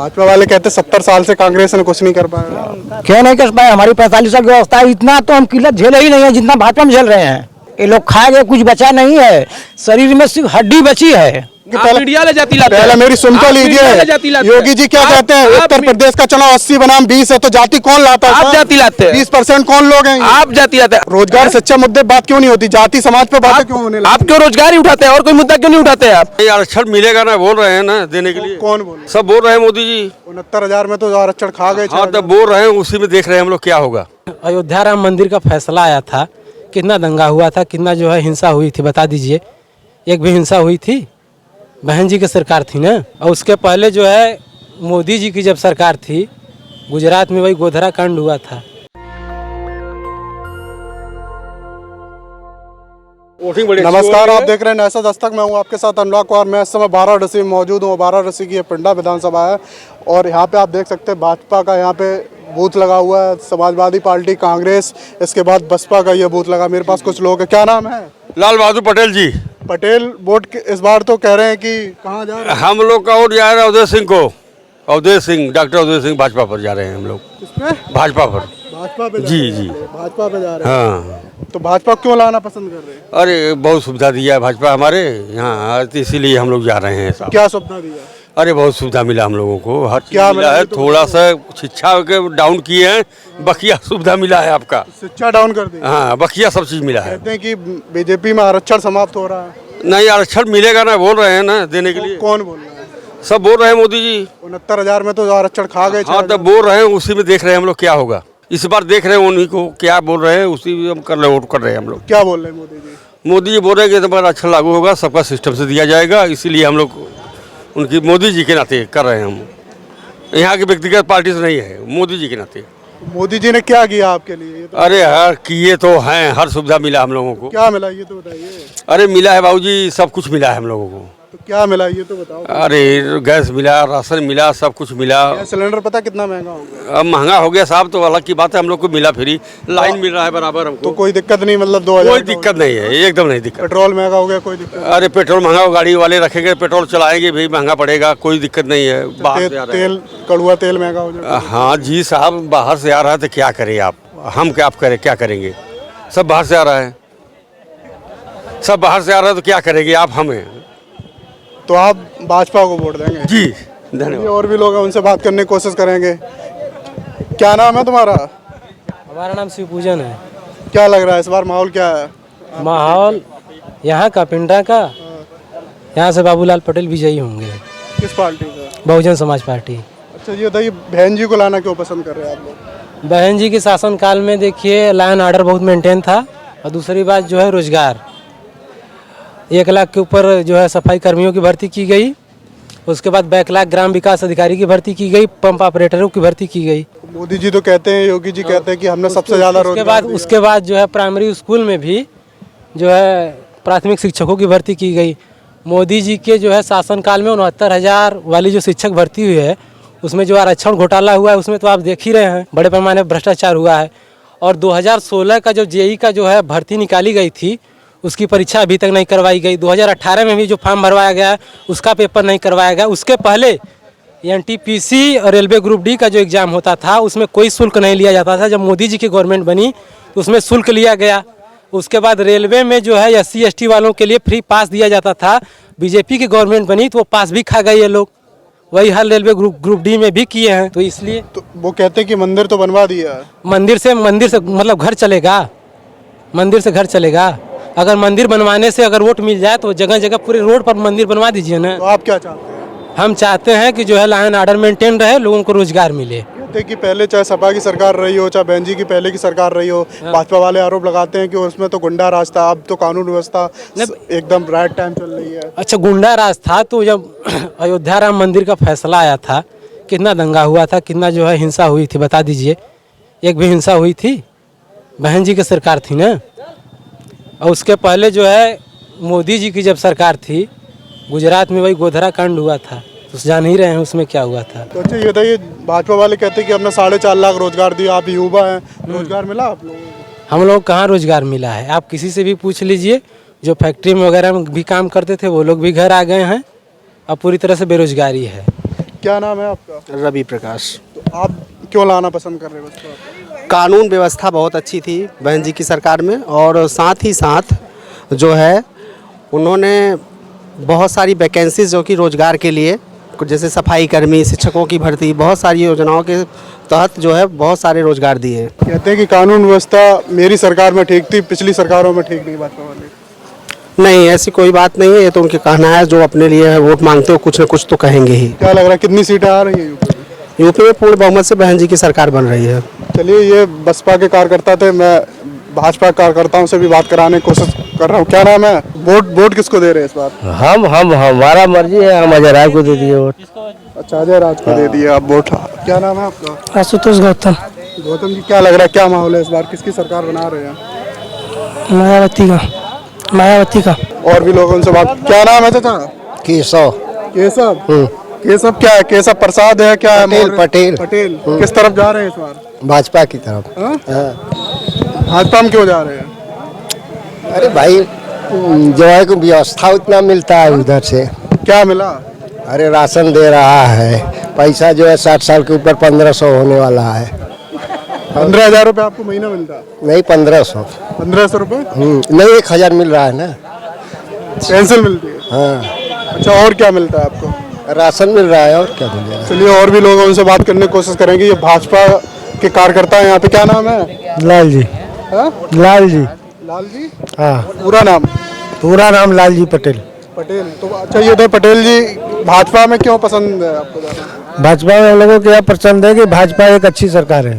भाजपा वाले कहते 70 साल से कांग्रेस ने कुछ नहीं कर पाया। क्यों नहीं कर पाए? हमारी 45 साल की व्यवस्था है, इतना तो हम किल्लत झेले ही नहीं है जितना भाजपा में झेल रहे हैं। ये लोग खा गए, कुछ बचा नहीं है, शरीर में सिर्फ हड्डी बची है। पहले मेरी सुन तो लीजिए, योगी जी क्या कहते हैं, उत्तर प्रदेश का चुनाव 80 बनाम 20 है, तो जाति कौन लाता है? आप जाति लाते हैं। 20% कौन लोग हैं? आप जाति लाते हैं। रोजगार सच्चा मुद्दे बात क्यों नहीं होती? जाति समाज पे बातें क्यों होने लगती? आप क्यों रोजगार ही उठाते हैं और कोई मुद्दा क्यों नहीं उठाते हैं आप? आरक्षण मिलेगा ना, बोल रहे हैं ना देने के लिए। कौन बोल? सब बोल रहे हैं मोदी जी। 69,000 में तो आरक्षण खा गए। हाँ, तब बोल रहे हैं, उसी में देख रहे हैं हम लोग क्या होगा। अयोध्या राम मंदिर का फैसला आया था, कितना दंगा हुआ था, कितना जो है हिंसा हुई थी, बता दीजिए। एक भी हिंसा हुई थी? बहन जी की सरकार थी ना। और उसके पहले जो है मोदी जी की जब सरकार थी, गुजरात में वही गोधरा कांड हुआ था। नमस्कार, आप देख रहे हैं नैसा दस्तक। मैं हूं आपके साथ अनुराग कुमार। मैं इस समय वाराणसी में मौजूद हूं। वाराणसी की ये पिंडा विधानसभा है और यहाँ पे आप देख सकते हैं भाजपा का यहाँ पे बूथ लगा हुआ है, समाजवादी पार्टी, कांग्रेस, इसके बाद बसपा का ये बूथ लगा। मेरे पास कुछ लोग हैं। क्या नाम है? लाल बहादुर पटेल जी। पटेल वोट इस बार तो कह रहे हैं कि कहाँ जा रहे हैं? हम लोग का वोट जा रहा है अवधेश सिंह को। अवधेश सिंह, डॉक्टर अवधेश सिंह भाजपा पर जा रहे हैं हम लोग। किसमें? भाजपा पर। भाजपा पे जी जी, भाजपा पे जा रहे हैं। हाँ। तो भाजपा क्यों लाना पसंद कर रहे हैं? अरे बहुत सुविधा दिया है भाजपा हमारे यहाँ, तो इसीलिए हम लोग जा रहे हैं साहब। क्या सुविधा दिया? अरे बहुत सुविधा मिला हम लोगों को, हर क्या चीज मिला है। तो थोड़ा सा शिक्षा के डाउन किए हैं, बकिया सुविधा मिला है आपका। शिक्षा डाउन कर दी? हाँ, बकिया सब चीज मिला है। कहते हैं कि बीजेपी में आरक्षण समाप्त हो रहा है। नहीं, आरक्षण मिलेगा ना, बोल रहे हैं ना देने के लिए। कौन बोल रहा है? सब बोल रहे हैं मोदी जी। 69,000 में तो आरक्षण खा गए। हाँ, तब बोल रहे हैं, उसी में देख रहे हैं हम लोग क्या होगा। इस बार देख रहे हैं उन्हीं को क्या बोल रहे हैं, उसी में हम कर रहे हैं, वोट कर रहे हैं हम लोग। क्या बोल रहे हैं मोदी जी? मोदी जी बोल रहे हैं कि तुम्हारा आरक्षण लागू होगा, सबका सिस्टम से दिया जाएगा, इसीलिए हम लोग उनकी मोदी जी के नाते कर रहे हैं। हम यहाँ की व्यक्तिगत पार्टी से नहीं है, मोदी जी के नाते। मोदी जी ने क्या किया आपके लिए? अरे हर किए तो हैं, हर सुविधा मिला हम लोगों को। क्या मिला ये तो बताइए। अरे मिला है बाबूजी, सब कुछ मिला है हम लोगों को। तो क्या मिला ये तो बताओ। अरे गैस मिला, राशन मिला, सब कुछ मिला। गैस सिलेंडर पता कितना महंगा हो गया? अब महंगा हो गया साहब, तो अलग की बात है। हम लोग को मिला फ्री, लाइन मिल रहा है बराबर हमको। तो कोई दिक्कत नहीं? मतलब 2000 कोई दिक्कत नहीं है, एकदम नहीं दिक्कत। पेट्रोल महंगा हो गया, कोई दिक्कत? अरे पेट्रोल महंगा हो, गाड़ी वाले रखेंगे, पेट्रोल चलाएंगे भी, महंगा पड़ेगा, कोई दिक्कत नहीं है। बाहर से आ रहा है। तेल, कड़ुआ तेल महंगा हो जाएगा। हाँ जी साहब, बाहर से आ रहा है तो क्या करें आप, हम क्या करें, क्या करेंगे? सब बाहर से आ रहा है, सब बाहर से आ रहा है, तो क्या करेंगे आप हमें? तो आप भाजपा को वोट देंगे? जी धन्यवाद। और भी लोग हैं, उनसे बात करने की कोशिश करेंगे। क्या नाम है तुम्हारा? हमारा नाम शिव पूजन है। क्या लग रहा है इस बार माहौल क्या है? माहौल यहाँ का, पिंडा का, यहाँ से बाबूलाल पटेल विजयी होंगे। किस पार्टी का? बहुजन समाज पार्टी। अच्छा, ये बताइए बहन जी को लाना क्यों पसंद कर रहे हैं आप लोग? बहन जी के शासनकाल में देखिए लॉ एंड ऑर्डर बहुत मेंटेन था, और दूसरी बात जो है रोजगार, 1 लाख के ऊपर जो है सफाई कर्मियों की भर्ती की गई। उसके बाद बैकलाग ग्राम विकास अधिकारी की भर्ती की गई, पंप ऑपरेटरों की भर्ती की गई। मोदी जी तो कहते हैं, योगी जी कहते हैं कि हमने सबसे ज्यादा रोजगार दिया। उसके बाद जो है प्राइमरी स्कूल में भी जो है प्राथमिक शिक्षकों की भर्ती की गई। मोदी जी के जो है शासनकाल में 69,000 वाली जो शिक्षक भर्ती हुई है, उसमें जो आरक्षण घोटाला हुआ है, उसमें तो आप देख ही रहे हैं, बड़े पैमाने पर भ्रष्टाचार हुआ है। और 2016 का जो जेईई का जो है भर्ती निकाली गई थी, उसकी परीक्षा अभी तक नहीं करवाई गई। 2018 में भी जो फॉर्म भरवाया गया उसका पेपर नहीं करवाया गया। उसके पहले एनटीपीसी और रेलवे ग्रुप डी का जो एग्ज़ाम होता था, उसमें कोई शुल्क नहीं लिया जाता था। जब मोदी जी की गवर्नमेंट बनी तो उसमें शुल्क लिया गया। उसके बाद रेलवे में जो है SC ST वालों के लिए फ्री पास दिया जाता था। बीजेपी की गवर्नमेंट बनी तो वो पास भी खा गए ये लोग। वही हाल रेलवे ग्रुप डी में भी किए हैं। तो इसलिए तो वो कहते हैं कि मंदिर तो बनवा दिया है। मंदिर से मतलब घर चलेगा? मंदिर से घर चलेगा? अगर मंदिर बनवाने से अगर वोट मिल जाए तो जगह जगह पूरे रोड पर मंदिर बनवा दीजिए ना। तो आप क्या चाहते हैं? हम चाहते हैं कि जो है लॉ एंड ऑर्डर मेंटेन रहे, लोगों को रोजगार मिले। कहते हैं कि पहले चाहे सपा की सरकार रही हो, चाहे बहन जी की पहले की सरकार रही हो, भाजपा वाले आरोप लगाते हैं कि उसमें तो गुंडा राज था, अब तो कानून व्यवस्था एकदम राइट टाइम चल रही है। अच्छा, गुंडा राज था तो जब अयोध्या राम मंदिर का फैसला आया था, कितना दंगा हुआ था, कितना जो है हिंसा हुई थी, बता दीजिए। एक भी हिंसा हुई थी? बहन जी की सरकार थी ना। और उसके पहले जो है मोदी जी की जब सरकार थी, गुजरात में वही गोधरा कांड हुआ था, तो जान ही रहे हैं उसमें क्या हुआ था। तो अच्छा ये बताइए, भाजपा वाले कहते हैं कि हमने 4.5 लाख रोजगार दिया, आप युवा हैं, रोजगार मिला आप लोगों को? हम लोग कहाँ रोजगार मिला है? आप किसी से भी पूछ लीजिए, जो फैक्ट्री में वगैरह में भी काम करते थे वो लोग भी घर आ गए हैं। अब पूरी तरह से बेरोजगारी है। क्या नाम है आपका? रवि प्रकाश। तो आप क्यों लाना पसंद कर रहे हो बसपा? कानून व्यवस्था बहुत अच्छी थी बहन जी की सरकार में, और साथ ही साथ जो है उन्होंने बहुत सारी वैकेंसीज जो कि रोजगार के लिए, जैसे सफाई कर्मी, शिक्षकों की भर्ती, बहुत सारी योजनाओं के तहत जो है बहुत सारे रोजगार दिए। कहते हैं कि कानून व्यवस्था मेरी सरकार में ठीक थी, पिछली सरकारों में ठीक नहीं भाजपा वाले। नहीं, ऐसी कोई बात नहीं है, ये तो उनके कहना है। जो अपने लिए वोट मांगते हो कुछ न कुछ तो कहेंगे ही। क्या लग रहा है कितनी सीटें आ रही हैं यूपी में? यूपी में पूर्ण बहुमत से बहन जी की सरकार बन रही है। चलिए, ये बसपा के कार्यकर्ता थे, मैं भाजपा कार्यकर्ताओं से भी बात कराने की कोशिश कर रहा हूँ। क्या नाम है? वोट किसको दे रहे हैं इस बार? हम हमारा मर्जी है, हम अजय राय को दे दिए वोट। अच्छा, अजय राज को दे दिए आप वोट। क्या नाम है आपका? आशुतोष गौतम। गौतम जी, क्या लग रहा है, क्या माहौल है इस बार, किसकी सरकार बना रहे हैं? मायावती का। और भी लोगों से बात। क्या नाम है चाचा? केशव। केशव। केशव क्या है? केशव प्रसाद है क्या? पटेल। पटेल। किस तरफ जा रहे हैं इस बार? भाजपा की तरफ। हाँ? भाजपा में क्यों जा रहे हैं? अरे भाई, जो है कि व्यवस्था उतना मिलता है उधर से। क्या मिला? अरे राशन दे रहा है, पैसा जो है 60 साल के ऊपर 1500 होने वाला है। 15,000 रुपये आपको महीना मिलता है? नहीं, 1500। 1500 रुपये? नहीं, 1000 मिल रहा है ना। पेंशन मिलती है? हाँ। अच्छा, और क्या मिलता है आपको? राशन मिल रहा है, और क्या मिलेगा। चलिए, और भी लोगों से बात करने की कोशिश करेंगे। ये भाजपा के कार्यकर्ता है यहाँ पे। क्या नाम है? लाल जी। हाँ? लाल जी। लाल जी? हाँ, पूरा नाम? पूरा नाम लाल जी पटेल। पटेल। तो अच्छा, ये तो पटेल जी भाजपा में क्यों पसंद है आपको जाना? भाजपा में हम लोगों को यह पसंद है कि भाजपा एक अच्छी सरकार है।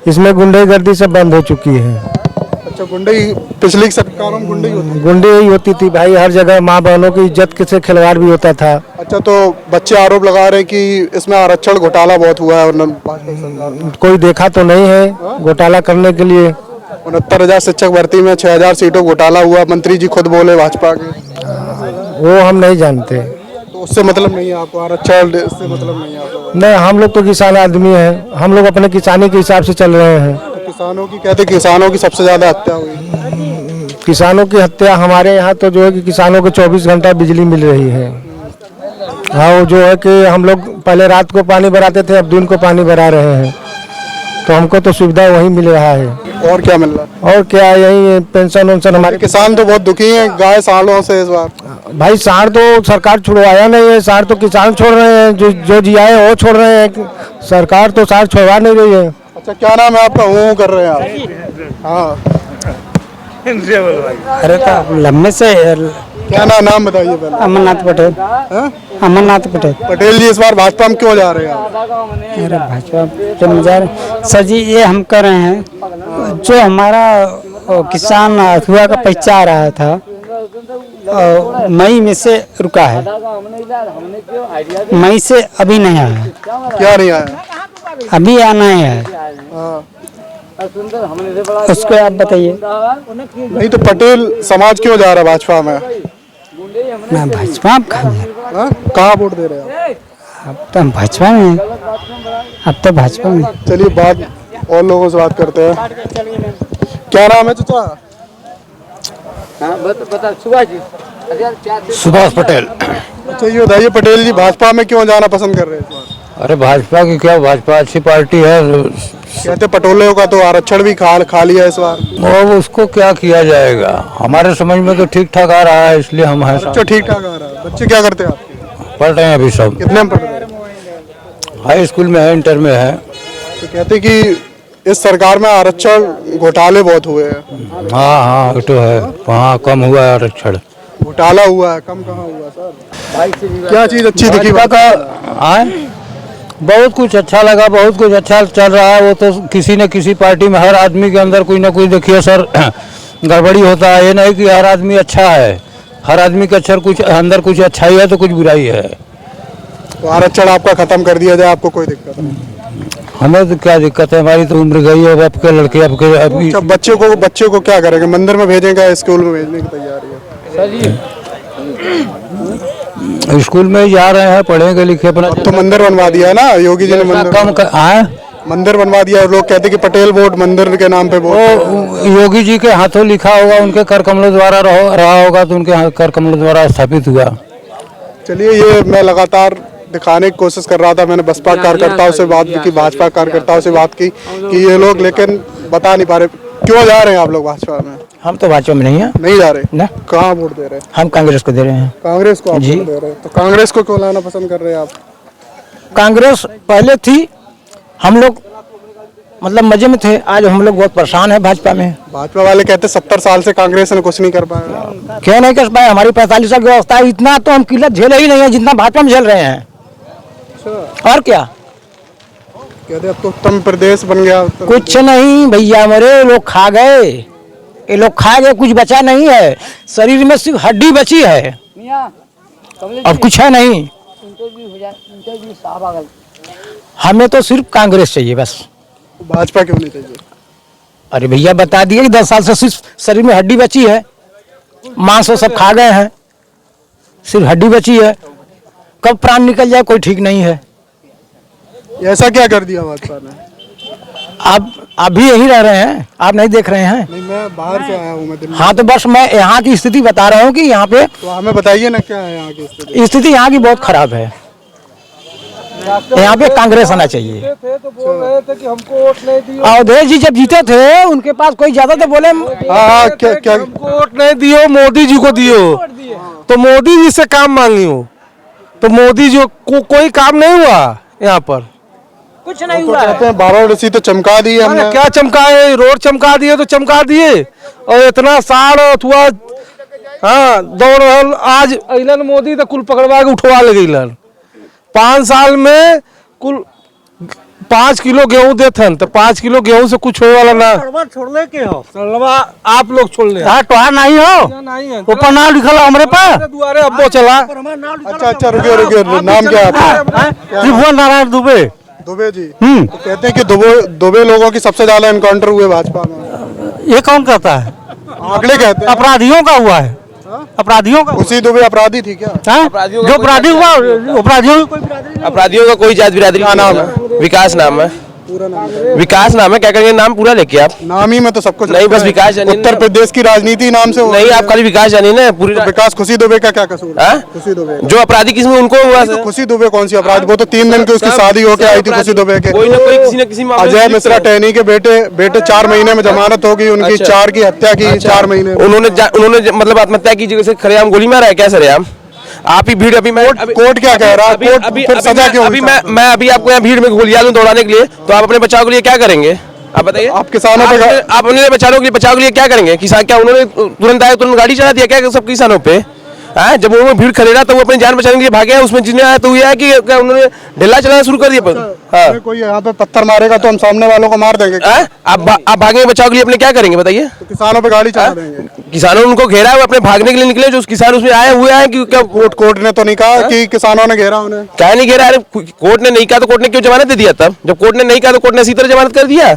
इसमें गुंडागर्दी सब बंद हो चुकी है। अच्छा, गुंडई पिछली सरकारों में गुंडई होती? गुंडे ही होती थी भाई, हर जगह माँ बहनों की इज्जत से खिलवाड़ भी होता था। अच्छा, तो बच्चे आरोप लगा रहे हैं कि इसमें आरक्षण घोटाला बहुत हुआ है और भाजपा सरकार में। कोई देखा तो नहीं है घोटाला करने के लिए। 69,000 शिक्षक भर्ती में 6,000 सीटों घोटाला हुआ, मंत्री जी खुद बोले भाजपा के। वो हम नहीं जानते। तो उससे मतलब नहीं है आपको? आरक्षण से मतलब नहीं है आपको? नहीं, हम लोग तो किसान आदमी हैं, हम लोग अपने किसानी के हिसाब से चल रहे हैं। तो किसानों की, कहते किसानों की सबसे ज्यादा हत्या हुई। किसानों की हत्या हमारे यहाँ तो जो है कि किसानों को 24 घंटा बिजली मिल रही है। हाँ, वो जो है कि हम लोग पहले रात को पानी भराते थे, अब दिन को पानी भरा रहे हैं, तो हमको तो सुविधा वही मिल रहा है। और क्या मिल रहा है? और क्या, यही पेंशन वेंशन। हमारे किसान तो बहुत दुखी हैं गाय सांडों से इस बार। भाई, सांड तो सरकार छुड़वाया नहीं है, सांड तो किसान छोड़ रहे हैं, जो जियाए वो छोड़ रहे हैं। सरकार तो सांड छोड़वा नहीं रही है। अच्छा, क्या नाम है आपका? वो कर रहे हैं आप? हाँ। अरे तो लम्बे से। क्या नाम बताइए पहले। अमरनाथ पटेल। हाँ? अमरनाथ पटेल। पटेल जी, इस बार भाजपा में क्यों जा रहे हैं आप? अरे भाजपा के मजार सर जी, ये हम कर रहे हैं जो हमारा किसान अथुआ का पैसा आ रहा था, मई में से रुका है। मई से अभी नहीं आया। क्या नहीं आया? अभी आना है। हाँ। उसको आप बताइए। नहीं तो पटेल समाज क्यों जा रहा है भाजपा में? मैं भाजपा में हाँ? कहाँ वोट दे रहे हैं आप? अब तो हम भाजपा में हैं। अब तो भाजपा में। चलिए, बात और लोगों से बात करते हैं। क्या नाम है चाचा? सुभाष पटेल। अच्छा, ये बताइए पटेल जी, भाजपा में क्यों जाना पसंद कर रहे हैं इस बार? अरे भाजपा की क्या, भाजपा अच्छी पार्टी है। कहते पटोले का तो आरक्षण भी खा लिया इस बार। और उसको क्या किया जाएगा, हमारे समझ में तो ठीक ठाक आ रहा है, इसलिए हम हैं। अच्छा, ठीक ठाक आ रहा है। बच्चे क्या करते हैं आपके? पढ़ रहे हैं अभी सब। कितने में पढ़ रहे हैं? हाई स्कूल में है, इंटर में है। तो कहते कि इस सरकार में आरक्षण घोटाले बहुत हुए हैं। हाँ हाँ, वो तो है, वहाँ कम हुआ है आरक्षण। घोटाला हुआ है, कम कहाँ हुआ सर? क्या चीज अच्छी दिखी? बहुत कुछ अच्छा लगा, बहुत कुछ अच्छा चल रहा है। वो तो किसी न किसी पार्टी में हर आदमी के अंदर कोई ना कोई, देखिए सर, गड़बड़ी होता है। ये नहीं कि हर आदमी अच्छा है, हर आदमी के अच्छा कुछ अंदर कुछ अच्छाई है तो कुछ बुराई है। तो आरक्षण आपका खत्म कर दिया जाए, आपको कोई दिक्कत नहीं? हमें तो क्या दिक्कत है, हमारी तो उम्र गई है। अब आपके लड़के आपके अभी बच्चे को क्या करेंगे? मंदिर में भेजेंगे, स्कूल में भेजने की तैयारी है? स्कूल में ही जा रहे हैं, पढ़ेंगे लिखे अपना। तो मंदिर बनवा दिया है ना योगी जी ने। मंदिर बनवा दिया। लोग कहते कि पटेल वोट मंदिर के नाम पे वोट। योगी जी के हाथों लिखा होगा, उनके कर कमलों द्वारा रहा होगा, तो उनके कर कमलों द्वारा स्थापित हुआ। चलिए, ये मैं लगातार दिखाने की कोशिश कर रहा था। मैंने बसपा कार्यकर्ताओं से बात की, भाजपा कार्यकर्ताओं से बात की कि ये लोग लेकिन बता नहीं पा रहे। क्यों जा रहे हैं आप लोग भाजपा में? हम तो भाजपा में नहीं है, नहीं जा रहे ना। कहाँ वोट दे रहे हैं? हम कांग्रेस को दे रहे हैं। कांग्रेस को आप जी। वोट दे रहे हैं, तो कांग्रेस को क्यों लाना पसंद कर रहे हैं आप? कांग्रेस पहले थी, हम लोग मतलब मजे में थे, आज हम लोग बहुत परेशान है भाजपा में। भाजपा वाले कहते 70 साल से कांग्रेस ने कुछ नहीं कर पाया। क्यों नहीं कर पाए? हमारी 45 साल की व्यवस्था है, इतना तो हम किल्लत झेले ही नहीं है जितना भाजपा में झेल रहे हैं। और क्या कहते अब तो उत्तम प्रदेश बन गया। कुछ नहीं भैया, मेरे लोग खा गए, ये लोग खा गए, कुछ बचा नहीं है। शरीर में सिर्फ हड्डी बची है, अब कुछ है नहीं। हमें तो सिर्फ कांग्रेस चाहिए बस। भाजपा क्यों नहीं चाहिए? अरे भैया बता दिए कि 10 साल से सिर्फ शरीर में हड्डी बची है, मांस वो सब खा गए हैं, सिर्फ हड्डी बची है। कब प्राण निकल जाए कोई ठीक नहीं है। ऐसा क्या कर दिया भाजपा ने? आप भी यहीं रह रहे हैं, आप नहीं देख रहे हैं? नहीं, मैं बाहर से आया हूँ, मैं दिल्ली। हाँ तो बस मैं यहाँ की स्थिति बता रहा हूँ कि यहाँ पे तो हमें बताइए ना क्या है यहाँ की स्थिति? स्थिति यहाँ की बहुत खराब है। यहाँ पे कांग्रेस आना चाहिए। अवधेश जी जब जीते थे उनके पास कोई ज्यादा तो बोले हाँ क्या क्या वोट नहीं दियो, मोदी जी को दियो, तो मोदी जी से काम मांगियो, तो मोदी जी को कोई काम नहीं हुआ यहाँ पर। कुछ नहीं तो हुआ कहते हैं वाराणसी तो चमका दी है हमने। क्या चमकाए? रोड चमका दिए तो चमका दिए, और इतना साड़ हुआ। हाँ दौड़ रहल आज अलन मोदी तो कुल पकड़वा के उठवा ले गईलन। 5 साल में कुल 5 किलो गेहूं देते हैं, तो 5 किलो गेहूं से कुछ होने वाला ना। छोड़ने के हो सड़वा आप लोग छोड़ ले, टोहा नहीं हो, नहीं है ऊपर नाम लिखल हो हमरे पास। दुआरे अब वो चला। अच्छा रुकिए नाम क्या है आपका? त्रिभुवन नारायण दुबे। दुबे जी। तो कहते हैं कि दुबे लोगों की सबसे ज्यादा एनकाउंटर हुए भाजपा में। ये कौन कहता है? आंकड़े कहते हैं। अपराधियों का हुआ है, अपराधियों का। उसी दुबे अपराधी थी क्या? जो अपराधी हुआ, अपराधियों अपराधियों का कोई जात बिरादरी। क्या नाम है? विकास नाम है। पूरा नाम है? विकास नाम है। क्या करेंगे नाम पूरा लेके आप? नाम ही में तो सब कुछ नहीं, बस विकास जानी। उत्तर प्रदेश की राजनीति नाम से नहीं, आप खाली विकास जानी ना पूरी। तो विकास खुशी दुबे का क्या कसूर है? हाँ? खुशी दुबे जो अपराधी किसमें उनको हुआ तो खुशी दुबे कौन सी अपराध? वो तो 3 दिन की उसकी शादी होके आई थी खुशी दुबे के। कोई ना कोई किसी न किसी मामले में अजय मिश्रा टहनी के बेटे 4 महीने में जमानत होगी उनकी। 4 की हत्या की 4 महीने में। उन्होंने मतलब आत्महत्या की जगह से खरेआम गोली मारा है क्या सरेआम? आप ही भीड़ अभी कोर्ट क्या कह रहा है? कोर्ट फिर सजा क्यों? अभी मैं अभी आपको यहाँ भीड़ में गोलियां दूं दौड़ाने के लिए, तो आप अपने बचाव के लिए क्या करेंगे? आप बताइए। आप किसानों पे आप अपने बचाव के लिए क्या करेंगे? किसान क्या उन्होंने तुरंत आए तुरंत गाड़ी चला दिया क्या सब किसानों पे? हाँ, जब उन्होंने भीड़ खड़ेरा तो वो अपनी जान बचाने के लिए भागे हैं। उसमें जिन्हें आया तो ये है कि क्या उन्होंने ढिल्ला चलाना शुरू कर दिया। हाँ, कोई यहाँ पे पत्थर मारेगा तो हम सामने वालों को मार देंगे। आप भागेंगे बचाव के लिए अपने क्या करेंगे बताइए? तो किसानों पे गाड़ी चला देंगे। किसानों ने उनको घेरा है, अपने भागने के लिए निकले। जो किसान उसमें आए हुए हैं कि क्या कोर्ट ने तो नहीं कहा कि किसानों ने घेरा उन्हें? क्या नहीं घेरा? अरे कोर्ट ने नहीं कहा तो कोर्ट ने क्यों जमानत दे दिया? तब जब कोर्ट ने नहीं कहा तो कोर्ट ने इसी तरह जमानत कर दिया।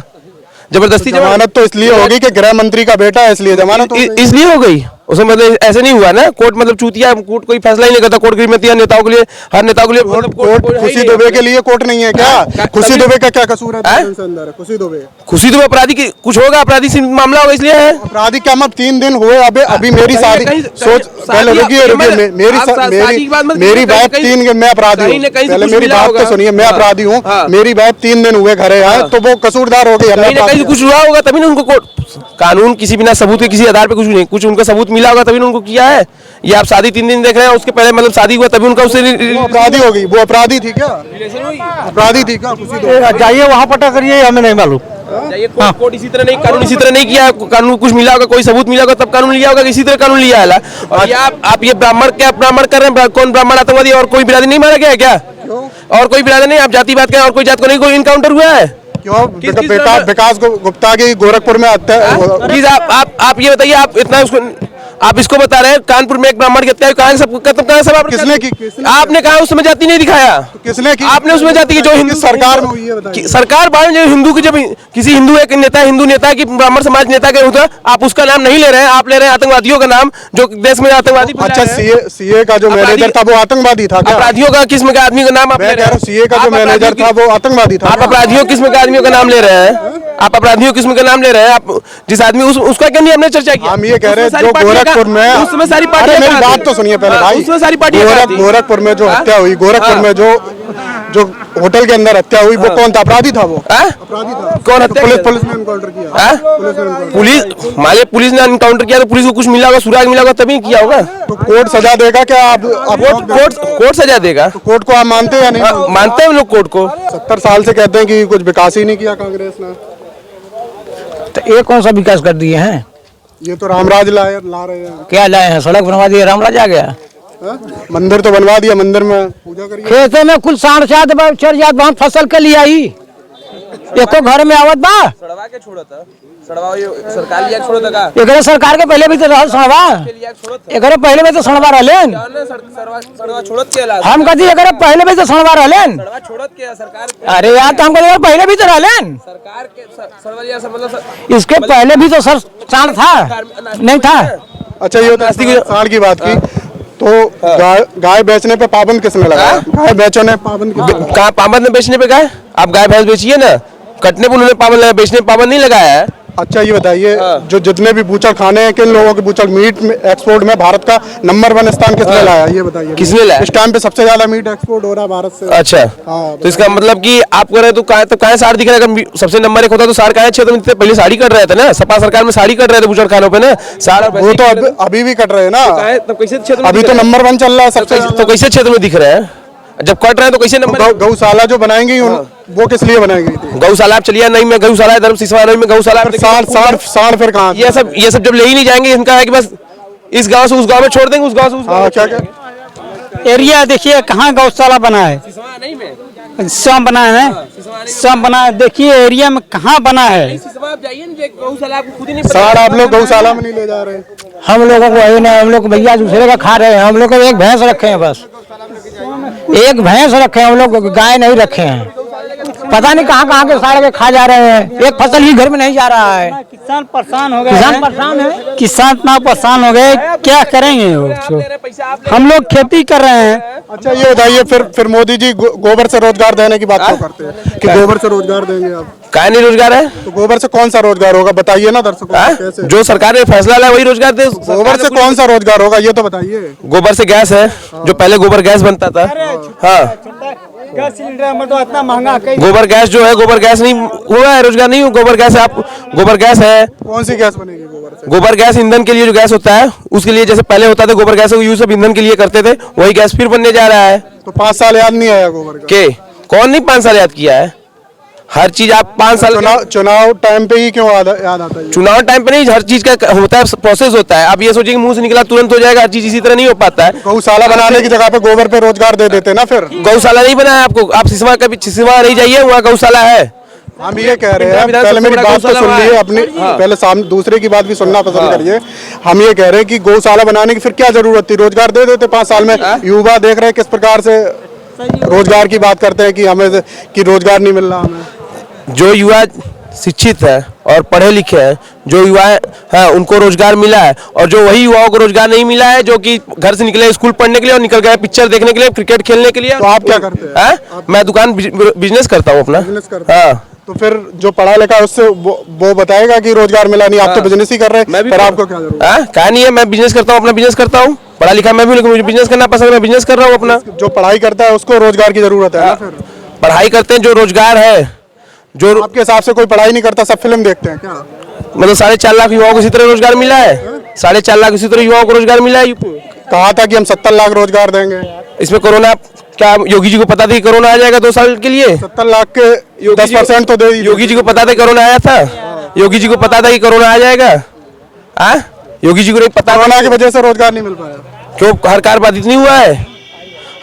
जबरदस्ती जमानत तो इसलिए होगी कि गृह मंत्री का बेटा है, इसलिए जमानत इसलिए हो गई। उसमें मतलब ऐसे नहीं हुआ ना। कोर्ट मतलब चूतिया, कोर्ट कोई फैसला ही नहीं करता। कोर्ट गिरमतिया नेताओं के लिए, हर नेताओं के लिए कोर्ट खुशी दुबे के लिए कोर्ट नहीं है क्या? खुशी दुबे का क्या कसूर है अंदर? खुशी दुबे अपराधी की कुछ होगा, अपराधी से मामला होगा इसलिए है। अपराधी क्या? मैं 3 दिन हुए अभी मेरी शादी। सोच पहले रुकिए मेरी बात 3 मैं अपराधी हूँ। पहले मेरी बात तो सुनिए, मैं अपराधी हूँ। मेरी बात 3 दिन हुए घरे आए तो वो कसूरदार हो गई। कहीं कुछ हुआ होगा तभी ना उनको कोर्ट कानून किसी बिना सबूत के किसी आधार पे कुछ नहीं, कुछ उनका सबूत मिला होगा तभी उनको किया है। ये आप शादी 3 दिन देख रहे हैं, उसके पहले मतलब शादी हुआ तभी उनका उससे अपराधी हो गई। वो अपराधी थी क्या? अपराधी थी क्या? जाइए वहाँ पता करिए, हमें नहीं मालूम। कोर्ट इसी तरह नहीं, कानून इसी तरह नहीं किया। कानून कुछ मिला होगा, कोई सबूत मिला होगा तब कानून लिया होगा, इसी तरह कानून लिया है। और ये आप ये ब्राह्मण कर रहे हैं? कौन ब्राह्मण आतंकवादी? और कोई बिरादरी नहीं मारा गया है क्या? और कोई बिरादरी नहीं? आप जाति बात करें और कोई जात को नहीं कोई इनकाउंटर हुआ है क्यों? विकास गुप्ता की गोरखपुर में प्लीज आप ये बताइए। आप इतना आप इसको बता रहे हैं कानपुर में एक ब्राह्मण की हत्या कहाँ सब किसने की? आपने कहा उसमें जाति नहीं दिखाया। किसने की? आपने उसमें जाति की जो हिंदू सरकार में हुई है सरकार बाद में हिंदू की जब किसी हिंदू एक नेता हिंदू नेता की ब्राह्मण समाज नेता के होता आप उसका नाम नहीं ले रहे हैं, आप ले रहे हैं आतंकवादियों का नाम जो देश में आतंकवादी। अच्छा सीए का जो मैनेजर था वो आतंकवादी था क्या? अपराधियों का किस्म के आदमी का नाम आप ले रहे हैं। सीए का जो मैनेजर था वो आतंकवादी था। आप अपराधियों किस्म के आदमियों का नाम ले रहे हैं। आप अपराधियों किस्म का नाम ले रहे हैं। आप जिस आदमी उसका क्यों नहीं हमने चर्चा किया? हम ये कह रहे हैं जो गोरखपुर में, उसमें सारी अरे पार्टियां, मेरी बात तो सुनिए पहले भाई, उसमें सारी पार्टियां गोरखपुर में जो हत्या हुई, गोरखपुर में जो होटल के अंदर हत्या हुई, वो कौन था? अपराधी था वो? अपराधी था। कौन हत्या? पुलिस ने एनकाउंटर किया। पुलिस ने एनकाउंटर किया तो पुलिस को कुछ मिला होगा, सुराग मिला होगा तभी किया होगा। तो कोर्ट सजा देगा क्या? आप कोर्ट सजा देगा। तो कोर्ट को आप मानते हैं या नहीं? मानते हैं हम लोग कोर्ट को। 70 साल से कहते हैं कि कुछ विकास ही नहीं किया कांग्रेस ने। तो ये कौन सा विकास कर दिए हैं? ये तो रामराज ला रहे हैं। क्या लाए हैं? सड़क बनवा दिए, रामराज आ गया। मंदिर तो बनवा दिया, मंदिर में पूजा करिए। खेतों में कुल सांड सात चढ़ जात वहाँ फसल के लिए आई, एको घर में आवत बा। सड़वा के छोड़ा था, सड़वा सरकार लिया छोड़ा था। एकरे सरकार के पहले भी तो रहल सड़वा, एकरे पहले भी तो सड़वा रहलेन। सड़वा छोड़त के ला हम कहती एकरे पहले भी तो सड़वा रहलेन। सड़वा छोड़त के सरकार। अरे यार तो हम कहते पहले भी तो रहलेन। सरकार के सड़वा लिया मतलब इसके पहले भी तो सर सांड था, नहीं था। अच्छा ये तो सांड की बात की, तो गाय बेचने पे पाबंद किसने लगाया? गाय बेचने पाबंद कहाँ? पाबंद ने बेचने पे गाय? आप गाय भैंस बेचिए ना, कटने पे उन्होंने पाबंद लगाया, बेचने पे पाबंद नहीं लगाया है। अच्छा ये बताइए, जो जितने भी बूचड़ खाने हैं, किन लोगों के बूचड़ मीट एक्सपोर्ट में भारत का नंबर 1 स्थान किसने लाया? ये बताइए। किसने लाया? इस टाइम पे सबसे ज्यादा मीट एक्सपोर्ट हो रहा है भारत से। अच्छा, तो इसका मतलब कि आप कह रहे तो काहे साड़ दिख रहा है? अगर सबसे नंबर 1 होता तो साड़ काहे क्षेत्र में पहले साड़ी कट रहे थे ना, सपा सरकार में साड़ी कट रहे थे बूचड़ खानों पे ना, साड़। वो तो अभी भी कट रहे हैं ना, कैसे क्षेत्र? अभी तो नंबर 1 चल रहा है सबसे। तो कैसे क्षेत्र में दिख रहे हैं? जब कट रहे हैं तो कैसे नंबर? गौशाला जो बनाएंगे वो किस लिए बनाई गई थी? गौशाला आप चलिए नहीं में गौशाला, धर्म सिसवा नहीं में गौशाला। सांड फिर कहाँ? ये सब जब ले ही नहीं जाएंगे, इनका है कि बस इस गांव से उस गांव में छोड़ देंगे, उस गांव से उस गांव। क्या एरिया देखिए कहाँ गौशाला बना है, सब बना है, सब बना है। देखिए एरिया में कहाँ बना है। सांड आप लोग गौशाला में नहीं ले जा रहे? हम लोगों को है ना, हम लोग भैया दूसरे का खा रहे हैं। हम लोग को एक भैंस रखे हैं, बस एक भैंस रखे हैं हम लोग, गाय नहीं रखे हैं। पता नहीं कहाँ कहाँ के साड़ के खा जा रहे हैं, एक फसल ही घर में नहीं जा रहा है। किसान परेशान हो गए, किसान परेशान है, किसान इतना परेशान हो गए, क्या करेंगे वो? हम लोग खेती कर रहे हैं। अच्छा ये बताइए, फिर मोदी जी गोबर से रोजगार देने की बात क्यों करते हैं कि गोबर से रोजगार देंगे? आप क्या नहीं रोजगार है? तो गोबर से कौन सा रोजगार होगा बताइए ना दर्शकों। जो सरकार ने फैसला लिया वही रोजगार दे। गोबर से कौन सा रोजगार होगा ये तो बताइए। गोबर से गैस है, जो पहले गोबर गैस बनता था। हाँ, गैस सिलेंडर में तो इतना महंगा। गोबर गैस जो है, गोबर गैस नहीं हुआ है, रोजगार नहीं हुआ। गोबर गैस है, आप गोबर गैस है। कौन सी गैस बनेगी गोबर से? गोबर गैस ईंधन के लिए जो गैस होता है, उसके लिए जैसे पहले होता था गोबर गैस यूज सब ईंधन के लिए करते थे, वही गैस फिर बनने जा रहा है। तो 5 साल याद नहीं आया गोबर का? के कौन नहीं 5 साल याद किया है? हर चीज आप 5 साल चुनाव टाइम पे ही क्यों याद आता है? चुनाव टाइम पे नहीं, हर चीज का होता है, प्रोसेस होता है। आप ये सोचिए कि मुंह से निकला तुरंत हो जाएगा, हर चीज इसी तरह नहीं हो पाता है। गौशाला बनाने की जगह पे गोबर पे रोजगार दे देते ना फिर। गौशाला नहीं बनाया आपको, आप सिसवा रह जाइए, वहाँ गौशाला है। हम ये कह रहे हैं, पहले मेरी बात तो सुन लीजिए अपनी, पहले सामने दूसरे की बात भी सुनना पसंद करिए। हम ये कह रहे हैं कि गौशाला बनाने की फिर क्या जरूरत थी? रोजगार दे देते 5 साल में। युवा देख रहे हैं किस प्रकार से रोजगार की बात करते हैं कि हमें कि रोजगार नहीं मिल रहा हमें। जो युवा शिक्षित है और पढ़े लिखे हैं, जो युवा है उनको रोजगार मिला है, और जो वही युवाओं को रोजगार नहीं मिला है जो कि घर से निकले स्कूल पढ़ने के लिए और निकल गए पिक्चर देखने के लिए, क्रिकेट खेलने के लिए। तो आप क्या करते हैं? मैं दुकान बिजनेस करता हूँ अपना। हाँ, तो फिर जो पढ़ा लिखा है उससे वो बताएगा कि रोजगार मिला नहीं। आप तो बिजनेस ही कर रहे हैं, पर आपको क्या जरूरत है? क्या नहीं है, मैं बिजनेस करता हूँ, अपना बिजनेस करता हूँ। पढ़ा लिखा मैं भी, लेकिन मुझे बिजनेस करना पसंद है, मैं बिजनेस कर रहा हूँ अपना। जो पढ़ाई करता है उसको रोजगार की जरूरत है ना? फिर पढ़ाई करते हैं, जो रोजगार है, जो आपके हिसाब से कोई पढ़ाई नहीं करता, सब फिल्म देखते हैं क्या? मतलब 4.5 लाख युवाओं को इसी तरह रोजगार मिला है। 4.5 लाख इसी तरह युवाओं को रोजगार मिला है। कहा था कि हम 70 लाख रोजगार देंगे। इसमें कोरोना, क्या योगी जी को पता था कि कोरोना आ जाएगा 2 साल के लिए? 70 लाख के 10% तो दे। योगी जी को पता था कोरोना आया था? योगी जी को पता था कि कोरोना आ जाएगा? योगी जी को नहीं पता? कोरोना की वजह से रोजगार नहीं मिल पाया। क्यों? हर कार्य बाधित नहीं हुआ है,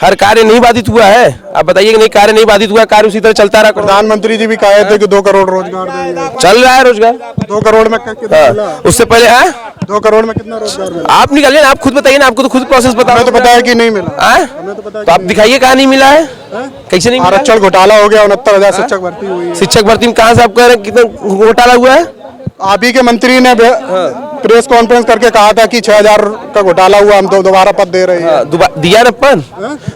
हर कार्य नहीं बाधित हुआ है। आप बताइए कि नहीं, कार्य नहीं बाधित हुआ, कार्य उसी तरह चलता रहा। प्रधानमंत्री जी भी कहे थे कि 2 करोड़ रोजगार देंगे। चल रहा है रोजगार। 2 करोड़ में कितना मिला? उससे पहले 2 करोड़ में कितना रोजगार मिला? आप निकालिए ना, आप खुद बताइए ना, आपको तो खुद प्रोसेस पता। हमें तो पता है कि नहीं मिला। तो आप दिखाइए कहाँ नहीं मिला है, कैसे नहीं मिला? आरक्षण घोटाला हो गया, 69,000 शिक्षक भर्ती हुई है। शिक्षक भर्ती में कहाँ से आप कह रहे हैं कितना घोटाला हुआ है? आप ही के मंत्री ने प्रेस कॉन्फ्रेंस करके कहा था कि 6,000 का घोटाला हुआ, हम तो दोबारा पद दे रहे हैं। दिया ना पद,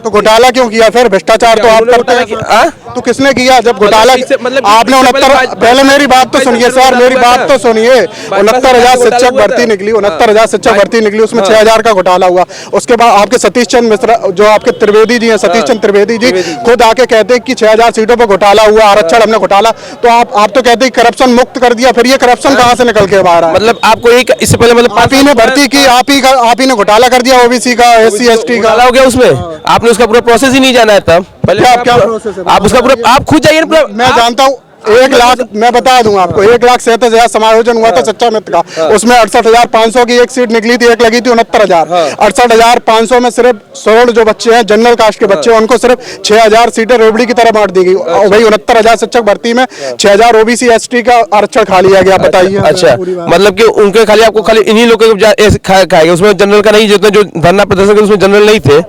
तो घोटाला क्यों किया फिर? भ्रष्टाचार तो आप करते हैं, तो किसने किया जब घोटाला? आपने 69, पहले मेरी बात तो सुनिए सर, मेरी बात तो सुनिए। 69,000 शिक्षक भर्ती निकली, 69,000 शिक्षक भर्ती निकली, उसमें 6,000 का घोटाला हुआ। उसके बाद आपके सतीश चंद्र मिश्रा, जो आपके त्रिवेदी जी हैं, सतीश चंद्र त्रिवेदी जी खुद आके कहते हैं कि 6,000 सीटों पर घोटाला हुआ, आरक्षण हमने घोटाला। तो आप तो कहते हैं करप्शन मुक्त कर दिया, फिर ये करप्शन कहाँ से निकल के बाहर आया? मतलब आपको एक इससे पहले मतलब आप ही ने भर्ती की, आप ही ने घोटाला कर दिया, ओबीसी का, SC ST का हो गया उसमें। आपने उसका पूरा प्रोसेस ही नहीं जाना है तब पहले क्या प्रोसेस है? आप उसका पूरा आप खुद जाइए ना पूरा। मैं जानता हूँ 1 लाख, मैं बता दूं आपको, 1,67,000 समायोजन हुआ था सच्चा मित्र का, उसमें 68,500 की एक सीट निकली थी, एक लगी थी 69,000। 68,500 में सिर्फ 16 जो बच्चे हैं जनरल कास्ट के बच्चे हैं, उनको सिर्फ 6,000 सीटें रेवड़ी की तरह बांट दी गई। और भाई 69,000 शिक्षक भर्ती में 6,000 OBC ST का आरक्षण खा लिया गया। बताइए। अच्छा, मतलब कि उनके खाली आपको खाली इन्हीं लोगों को खाएगा, उसमें जनरल का नहीं, जितने जो धरना प्रदर्शन उसमें जनरल नहीं थे,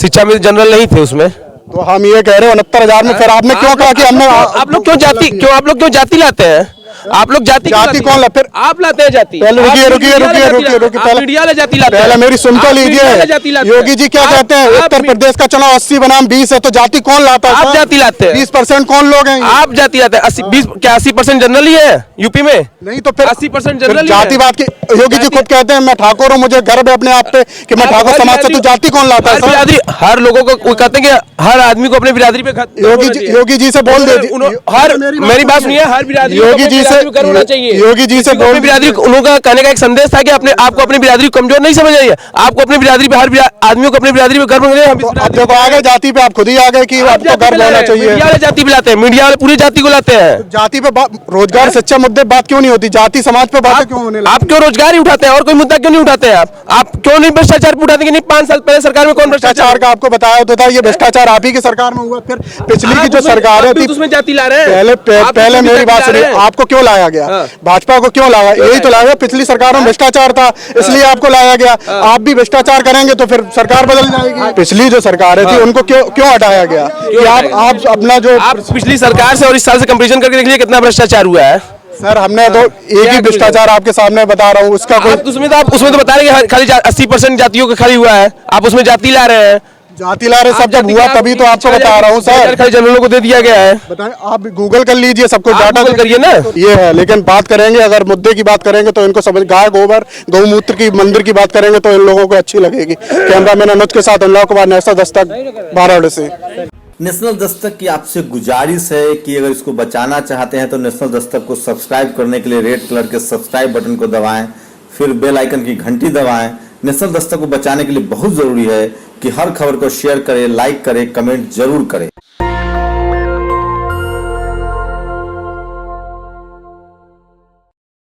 शिक्षा में जनरल नहीं थे उसमें। तो हम ये कह रहे हैं 69,000 में, फिर आपने क्यों कहा कि हमने? आप लोग क्यों जाति लाते हैं? आप लोग जाति कौन ला? फिर आप लाते हैं जाति। पहले रुकिए, पहले मीडिया ले जाति लाते हैं। पहले मेरी सुन तो लीजिए। योगी जी क्या कहते हैं? उत्तर प्रदेश का चुनाव 80 बनाम 20 है, तो जाति कौन लाता है? आप जाति लाते हैं। 20% कौन लोग हैं? आप जाति लाते हैं। 80% जनरल ही है यूपी में? नहीं तो फिर 80% जनरल जातिवाद की योगी जी खुद कहते हैं मैं ठाकुर हूँ, मुझे गर्व है अपने आप पे कि मैं ठाकुर समाज से। तो जाति कौन लाता है? हर लोगों को कहते हैं कि हर आदमी को अपने बिरादरी पे योगी जी से बोल दीजिए। हर मेरी बात सुनिए, हर बिरादरी योगी जी से करना चाहिए। योगी जी से अपनी बिरादरी, उनका कहने का एक संदेश था कि अपने आपको अपनी बिरादरी कमजोर नहीं समझ आइए, आपको अपनी बिरादरी पे, हर आदमियों को अपनी बिरादरी पे गर्व होना चाहिए। अब देखो आ गए जाति पे, आप खुद ही आ गए कि आपको गर्व होना चाहिए। मीडिया वाले जाति पे लाते हैं, मीडिया वाले पूरी जाति को लाते हैं। जाति पे रोजगार शिक्षा मुद्दे बात क्यों नहीं होती? जाति समाज पे बातें क्यों होने लगती? आप क्यों रोजगार ही उठाते हैं और कोई मुद्दा क्यों नहीं उठाते हैं? आप क्यों नहीं भ्रष्टाचार पे उठाते? नहीं 5 साल पहले सरकार में कौन भ्रष्टाचार का आपको बताया होता था? ये भ्रष्टाचार आप ही की सरकार में हुआ, फिर पिछली की जो सरकार थी उसमें जाति ला रहे हैं। पहले मेरी बात सुनिए, आपको क्यों लाया गया? भाजपा को क्यों लाया? यही तो लाया, पिछली सरकार में भ्रष्टाचार था इसलिए आपको लाया गया। आप भी भ्रष्टाचार करेंगे तो फिर सरकार बदल जाएगी। पिछली जो सरकार थी उनको क्यों हटाया गया? कि आप अपना जो पिछली सरकार से और इस साल से कंपैरिजन करके देख लीजिए कितना भ्रष्टाचार हुआ है। सर हमने तो एक ही भ्रष्टाचार आपके सामने बता रहा हूँ, उसका कोई उसमें तो बता रहे हैं खाली 80% जातियों का खाली हुआ है, आप उसमें जाति ला रहे हैं। जाति ला रहे सब जब हुआ तभी तो आपको बता रहा हूँ सर। खाली जनरलों को दे दिया गया है। बताएं, आप गूगल कर लीजिए, सबको डाटा करिए ना। ये है, लेकिन बात करेंगे अगर मुद्दे की बात करेंगे तो इनको समझ, गाय गोबर गौमूत्र की मंदिर की बात करेंगे तो इन लोगों को अच्छी लगेगी। कैमरामैन अनुज के साथ अनुराग कुमार, नेशनल दस्तक, बाराडोली से। नेशनल दस्तक की आपसे गुजारिश है कि अगर इसको बचाना चाहते हैं तो नेशनल दस्तक को सब्सक्राइब करने के लिए रेड कलर के सब्सक्राइब बटन को दबाएं, फिर बेल आइकन की घंटी दबाएं। नेशनल दस्तक को बचाने के लिए बहुत जरूरी है कि हर खबर को शेयर करें, लाइक करें, कमेंट जरूर करें।